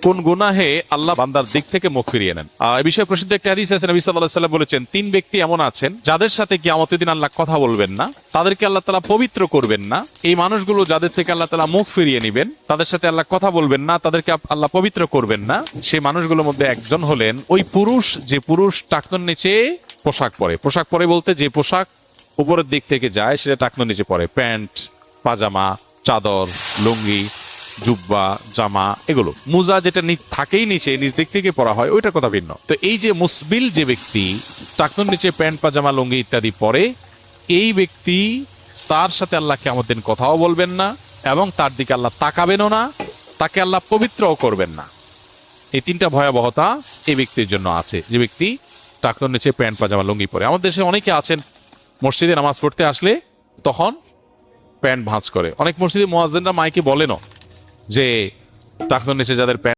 কোন গুনাহে আল্লাহ বান্দার দিক থেকে মুখ ফিরিয়ে নেন। এই বিষয়ে প্রসিদ্ধ একটা হাদিস আছে, নবী সাল্লাল্লাহু আলাইহি ওয়াসাল্লাম বলেছেন, 3 ব্যক্তি এমন আছেন যাদের সাথে কিয়ামতের দিন আল্লাহ কথা বলবেন না, তাদেরকে আল্লাহ তাআলা পবিত্র করবেন না। এই মানুষগুলো যাদের থেকে আল্লাহ তাআলা মুখ ফিরিয়ে নেবেন, তাদের সাথে আল্লাহ কথা বলবেন না, তাদেরকে আল্লাহ পবিত্র করবেন না। সেই মানুষগুলোর মধ্যে একজন হলেন ওই পুরুষ, যে পুরুষ টাকনোর নিচে পোশাক পরে বলতে যে পোশাক উপরের দিক থেকে যায় সেটা টাকনোর নিচে পরে, প্যান্ট, পাজামা, চাদর, লুঙ্গি, জুব্বা, জামা, এগুলো। মুজা যেটা থাকেই নিচে, নিচ দিক থেকে পরা হয়, ওইটার কথা ভিন্ন। তো এই যে মুসবিল যে ব্যক্তি টাকনোর নিচে প্যান্ট, পাজামা, লুঙ্গি ইত্যাদি পরে, এই ব্যক্তি তার সাথে আল্লাহ কিয়ামত দিন কথাও বলবেন না এবং তার দিকে আল্লাহ তাকাবেনও না, তাকে আল্লাহ পবিত্রও করবেন না। এই 3টা ভয়াবহতা এই ব্যক্তির জন্য আছে, যে ব্যক্তি টাকনোর নিচে প্যান্ট, পাজামা, লুঙ্গি পরে। আমাদের দেশে অনেকে আছেন মসজিদে নামাজ পড়তে আসলে তখন প্যান্ট ভাঁজ করে। অনেক মসজিদে মুয়াজ্জিনরা মাইকে বলেনও যে টাকনোর নিচে যাদের প্যান্ট